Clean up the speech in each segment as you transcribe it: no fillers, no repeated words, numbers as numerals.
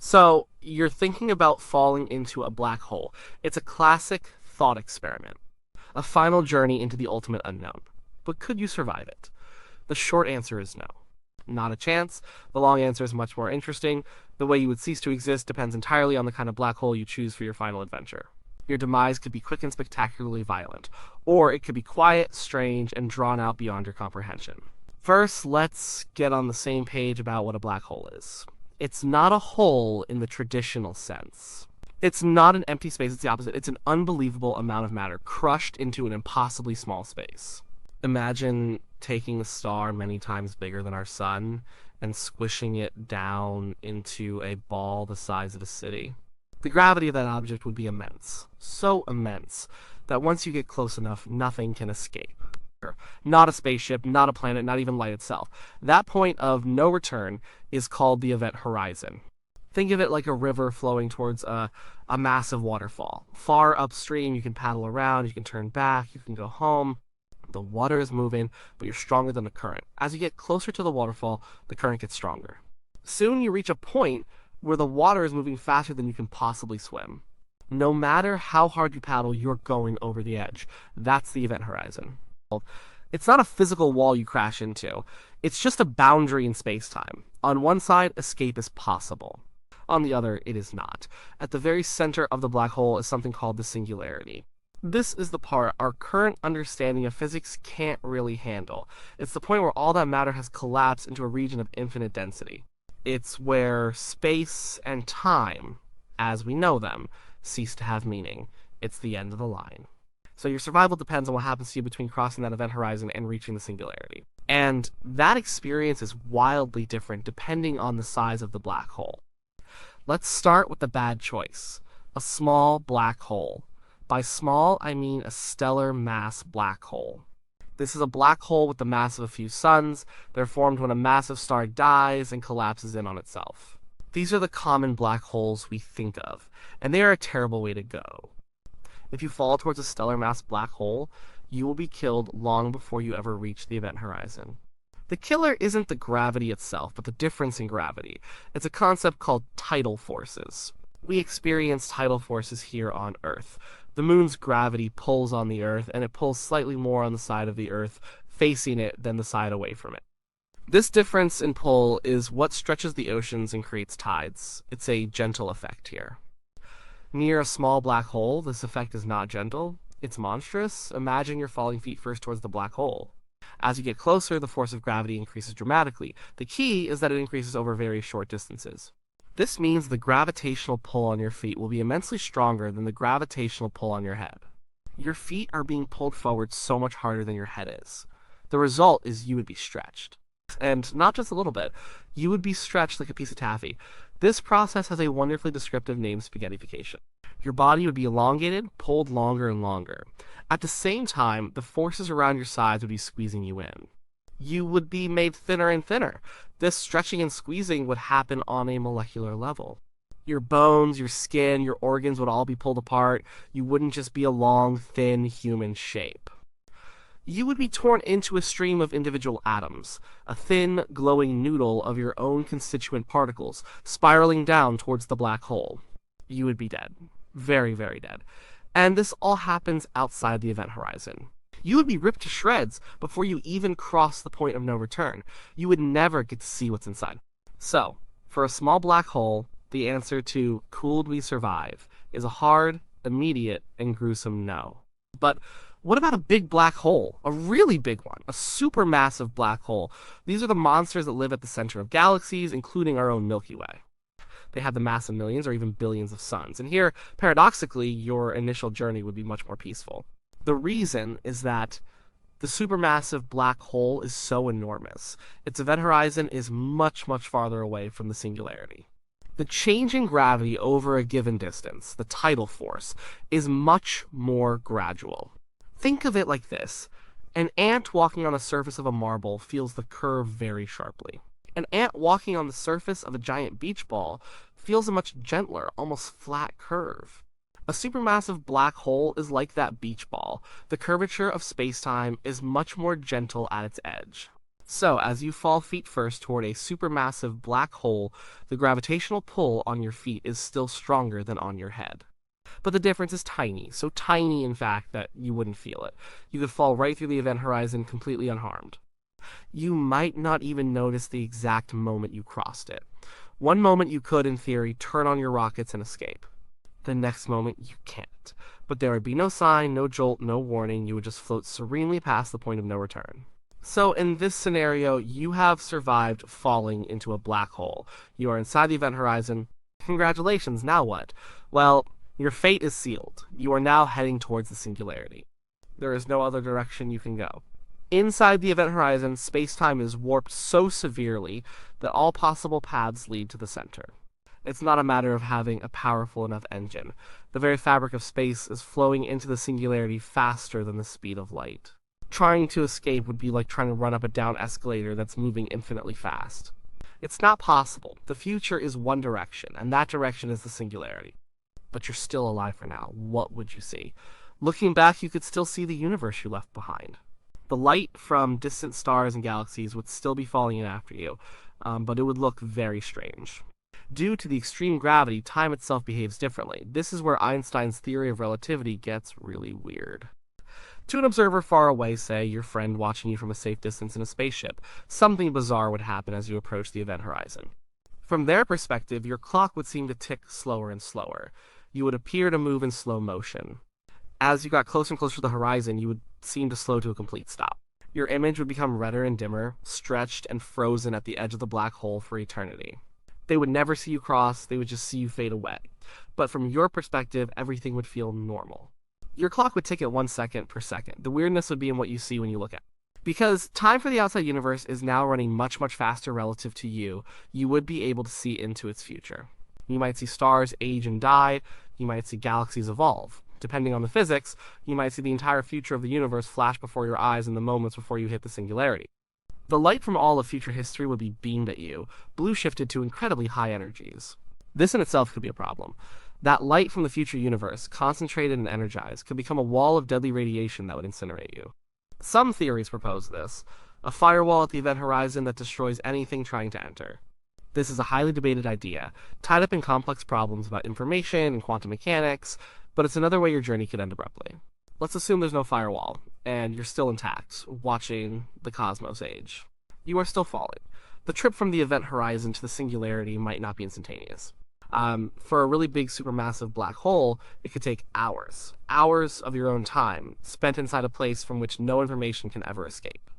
So, you're thinking about falling into a black hole. It's a classic thought experiment, a final journey into the ultimate unknown. But could you survive it? The short answer is no. Not a chance. The long answer is much more interesting. The way you would cease to exist depends entirely on the kind of black hole you choose for your final adventure. Your demise could be quick and spectacularly violent, or it could be quiet, strange, and drawn out beyond your comprehension. First, let's get on the same page about what a black hole is. It's not a hole in the traditional sense. It's not an empty space, it's the opposite. It's an unbelievable amount of matter crushed into an impossibly small space. Imagine taking a star many times bigger than our sun and squishing it down into a ball the size of a city. The gravity of that object would be immense. So immense that once you get close enough, nothing can escape. Not a spaceship, not a planet, not even light itself. That point of no return is called the event horizon. Think of it like a river flowing towards a massive waterfall. Far upstream, you can paddle around, you can turn back, you can go home. The water is moving, but you're stronger than the current. As you get closer to the waterfall, the current gets stronger. Soon you reach a point where the water is moving faster than you can possibly swim. No matter how hard you paddle, you're going over the edge. That's the event horizon. It's not a physical wall you crash into. It's just a boundary in space-time. On one side, escape is possible. On the other, it is not. At the very center of the black hole is something called the singularity. This is the part our current understanding of physics can't really handle. It's the point where all that matter has collapsed into a region of infinite density. It's where space and time, as we know them, cease to have meaning. It's the end of the line. So your survival depends on what happens to you between crossing that event horizon and reaching the singularity. And that experience is wildly different depending on the size of the black hole. Let's start with the bad choice, a small black hole. By small, I mean a stellar mass black hole. This is a black hole with the mass of a few suns. They're formed when a massive star dies and collapses in on itself. These are the common black holes we think of, and they are a terrible way to go. If you fall towards a stellar mass black hole, you will be killed long before you ever reach the event horizon. The killer isn't the gravity itself, but the difference in gravity. It's a concept called tidal forces. We experience tidal forces here on Earth. The moon's gravity pulls on the Earth, and it pulls slightly more on the side of the Earth facing it than the side away from it. This difference in pull is what stretches the oceans and creates tides. It's a gentle effect here. Near a small black hole, this effect is not gentle, it's monstrous. Imagine you're falling feet first towards the black hole. As you get closer, the force of gravity increases dramatically. The key is that it increases over very short distances. This means the gravitational pull on your feet will be immensely stronger than the gravitational pull on your head. Your feet are being pulled forward so much harder than your head is. The result is you would be stretched. And not just a little bit. You would be stretched like a piece of taffy. This process has a wonderfully descriptive name, spaghettification. Your body would be elongated, pulled longer and longer. At the same time, the forces around your sides would be squeezing you in. You would be made thinner and thinner. This stretching and squeezing would happen on a molecular level. Your bones, your skin, your organs would all be pulled apart. You wouldn't just be a long, thin human shape. You would be torn into a stream of individual atoms, a thin, glowing noodle of your own constituent particles, spiraling down towards the black hole. You would be dead. Very, very dead. And this all happens outside the event horizon. You would be ripped to shreds before you even cross the point of no return. You would never get to see what's inside. So, for a small black hole, the answer to could we survive is a hard, immediate, and gruesome no. But what about a big black hole? A really big one. A supermassive black hole. These are the monsters that live at the center of galaxies, including our own Milky Way. They have the mass of millions or even billions of suns. And here, paradoxically, your initial journey would be much more peaceful. The reason is that the supermassive black hole is so enormous. Its event horizon is much, much farther away from the singularity. The change in gravity over a given distance, the tidal force, is much more gradual. Think of it like this. An ant walking on the surface of a marble feels the curve very sharply. An ant walking on the surface of a giant beach ball feels a much gentler, almost flat curve. A supermassive black hole is like that beach ball. The curvature of space-time is much more gentle at its edge. So, as you fall feet first toward a supermassive black hole, the gravitational pull on your feet is still stronger than on your head. But the difference is tiny, so tiny in fact that you wouldn't feel it. You could fall right through the event horizon completely unharmed. You might not even notice the exact moment you crossed it. One moment you could, in theory, turn on your rockets and escape. The next moment you can't. But there would be no sign, no jolt, no warning. You would just float serenely past the point of no return. So, in this scenario, you have survived falling into a black hole. You are inside the event horizon. Congratulations, now what? Well, your fate is sealed. You are now heading towards the singularity. There is no other direction you can go. Inside the event horizon, space-time is warped so severely that all possible paths lead to the center. It's not a matter of having a powerful enough engine. The very fabric of space is flowing into the singularity faster than the speed of light. Trying to escape would be like trying to run up a down escalator that's moving infinitely fast. It's not possible. The future is one direction, and that direction is the singularity. But you're still alive for now. What would you see? Looking back, you could still see the universe you left behind. The light from distant stars and galaxies would still be falling in after you, but it would look very strange. Due to the extreme gravity, time itself behaves differently. This is where Einstein's theory of relativity gets really weird. To an observer far away, say, your friend watching you from a safe distance in a spaceship, something bizarre would happen as you approach the event horizon. From their perspective, your clock would seem to tick slower and slower. You would appear to move in slow motion. As you got closer and closer to the horizon, you would seem to slow to a complete stop. Your image would become redder and dimmer, stretched and frozen at the edge of the black hole for eternity. They would never see you cross, they would just see you fade away. But from your perspective, everything would feel normal. Your clock would tick at 1 second per second. The weirdness would be in what you see when you look at it. Because time for the outside universe is now running much, much faster relative to you, you would be able to see into its future. You might see stars age and die, you might see galaxies evolve. Depending on the physics, you might see the entire future of the universe flash before your eyes in the moments before you hit the singularity. The light from all of future history would be beamed at you, blue shifted to incredibly high energies. This in itself could be a problem. That light from the future universe, concentrated and energized, could become a wall of deadly radiation that would incinerate you. Some theories propose this, a firewall at the event horizon that destroys anything trying to enter. This is a highly debated idea, tied up in complex problems about information and quantum mechanics, but it's another way your journey could end abruptly. Let's assume there's no firewall, and you're still intact, watching the cosmos age. You are still falling. The trip from the event horizon to the singularity might not be instantaneous. For a really big supermassive black hole, it could take hours. Hours of your own time, spent inside a place from which no information can ever escape.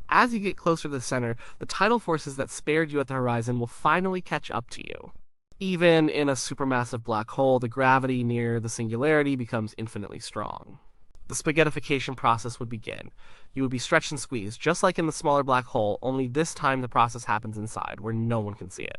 As you get closer to the center, the tidal forces that spared you at the horizon will finally catch up to you. Even in a supermassive black hole, the gravity near the singularity becomes infinitely strong. The spaghettification process would begin. You would be stretched and squeezed, just like in the smaller black hole, only this time the process happens inside, where no one can see it.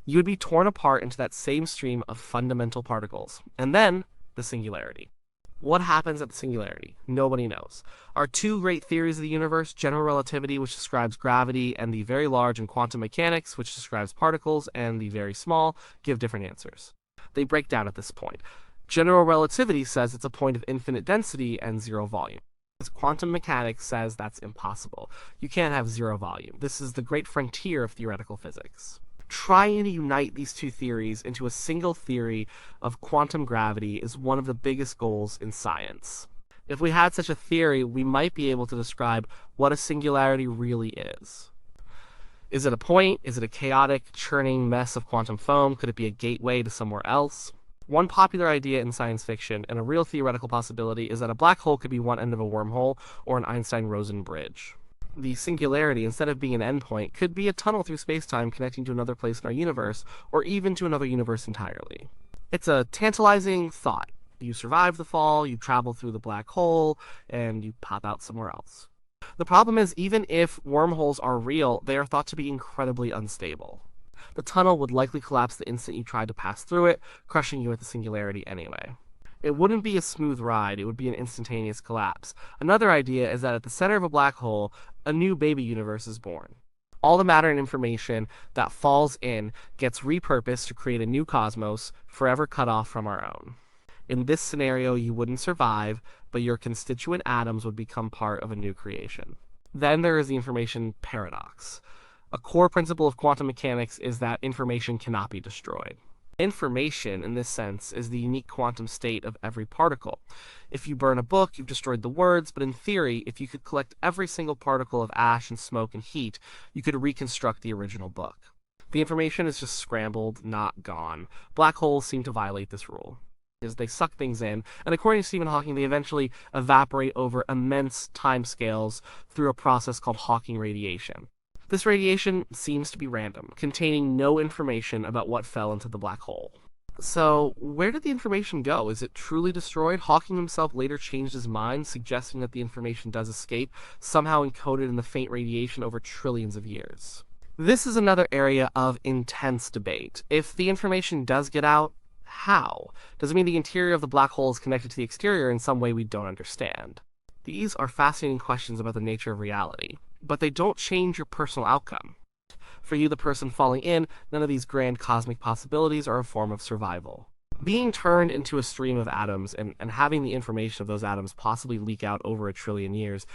You would be torn apart into that same stream of fundamental particles, and then the singularity. What happens at the singularity? Nobody knows. Our two great theories of the universe, general relativity, which describes gravity, and the very large, and quantum mechanics, which describes particles, and the very small, give different answers. They break down at this point. General relativity says it's a point of infinite density and zero volume. Quantum mechanics says that's impossible. You can't have zero volume. This is the great frontier of theoretical physics. Trying to unite these two theories into a single theory of quantum gravity is one of the biggest goals in science. If we had such a theory, we might be able to describe what a singularity really is. Is it a point? Is it a chaotic, churning mess of quantum foam? Could it be a gateway to somewhere else? One popular idea in science fiction, and a real theoretical possibility, is that a black hole could be one end of a wormhole or an Einstein-Rosen bridge. The singularity, instead of being an endpoint, could be a tunnel through space-time connecting to another place in our universe, or even to another universe entirely. It's a tantalizing thought. You survive the fall, you travel through the black hole, and you pop out somewhere else. The problem is, even if wormholes are real, they are thought to be incredibly unstable. The tunnel would likely collapse the instant you tried to pass through it, crushing you at the singularity anyway. It wouldn't be a smooth ride, it would be an instantaneous collapse. Another idea is that at the center of a black hole, a new baby universe is born. All the matter and information that falls in gets repurposed to create a new cosmos, forever cut off from our own. In this scenario, you wouldn't survive, but your constituent atoms would become part of a new creation. Then there is the information paradox. A core principle of quantum mechanics is that information cannot be destroyed. Information, in this sense, is the unique quantum state of every particle. If you burn a book, you've destroyed the words, but in theory, if you could collect every single particle of ash and smoke and heat, you could reconstruct the original book. The information is just scrambled, not gone. Black holes seem to violate this rule, as they suck things in, and according to Stephen Hawking, they eventually evaporate over immense timescales through a process called Hawking radiation. This radiation seems to be random, containing no information about what fell into the black hole. So, where did the information go? Is it truly destroyed? Hawking himself later changed his mind, suggesting that the information does escape, somehow encoded in the faint radiation over trillions of years. This is another area of intense debate. If the information does get out, how? Does it mean the interior of the black hole is connected to the exterior in some way we don't understand? These are fascinating questions about the nature of reality, but they don't change your personal outcome. For you, the person falling in, none of these grand cosmic possibilities are a form of survival. Being turned into a stream of atoms and having the information of those atoms possibly leak out over 1 trillion years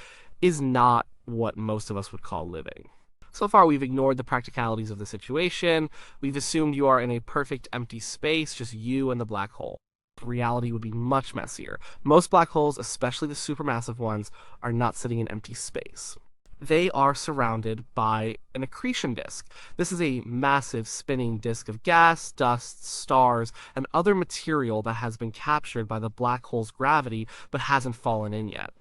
is not what most of us would call living. So far, we've ignored the practicalities of the situation. We've assumed you are in a perfect empty space, just you and the black hole. Reality would be much messier. Most black holes, especially the supermassive ones, are not sitting in empty space. They are surrounded by an accretion disk. This is a massive spinning disk of gas, dust, stars, and other material that has been captured by the black hole's gravity but hasn't fallen in yet.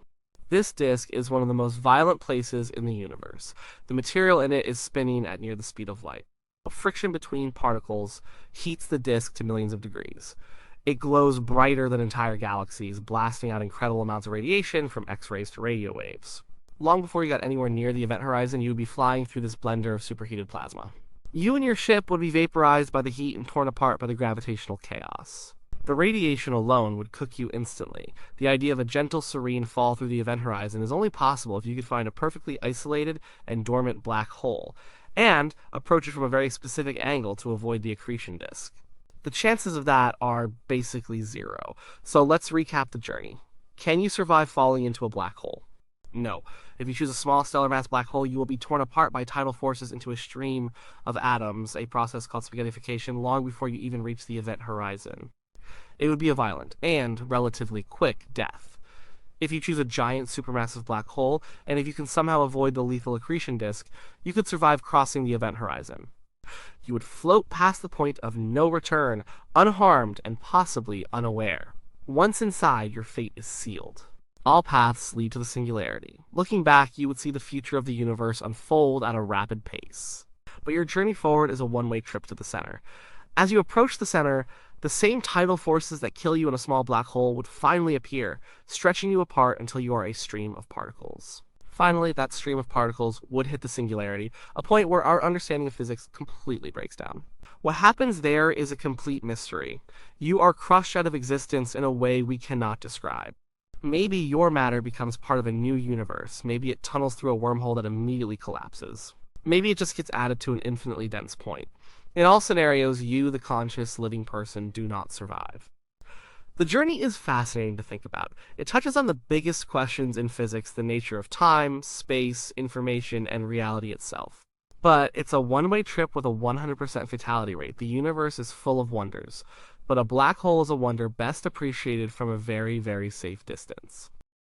This disk is one of the most violent places in the universe. The material in it is spinning at near the speed of light. Friction between particles heats the disk to millions of degrees. It glows brighter than entire galaxies, blasting out incredible amounts of radiation from X-rays to radio waves. Long before you got anywhere near the event horizon, you would be flying through this blender of superheated plasma. You and your ship would be vaporized by the heat and torn apart by the gravitational chaos. The radiation alone would cook you instantly. The idea of a gentle, serene fall through the event horizon is only possible if you could find a perfectly isolated and dormant black hole, and approach it from a very specific angle to avoid the accretion disk. The chances of that are basically zero. So let's recap the journey. Can you survive falling into a black hole? No. If you choose a small stellar mass black hole, you will be torn apart by tidal forces into a stream of atoms, a process called spaghettification, long before you even reach the event horizon. It would be a violent and relatively quick death. If you choose a giant supermassive black hole, and if you can somehow avoid the lethal accretion disk, you could survive crossing the event horizon. You would float past the point of no return, unharmed and possibly unaware. Once inside, your fate is sealed. All paths lead to the singularity. Looking back, you would see the future of the universe unfold at a rapid pace. But your journey forward is a one-way trip to the center. As you approach the center, the same tidal forces that kill you in a small black hole would finally appear, stretching you apart until you are a stream of particles. Finally, that stream of particles would hit the singularity, a point where our understanding of physics completely breaks down. What happens there is a complete mystery. You are crushed out of existence in a way we cannot describe. Maybe your matter becomes part of a new universe. Maybe it tunnels through a wormhole that immediately collapses. Maybe it just gets added to an infinitely dense point. In all scenarios, you, the conscious, living person, do not survive. The journey is fascinating to think about. It touches on the biggest questions in physics, the nature of time, space, information, and reality itself. But it's a one-way trip with a 100% fatality rate. The universe is full of wonders, but a black hole is a wonder best appreciated from a very, very safe distance.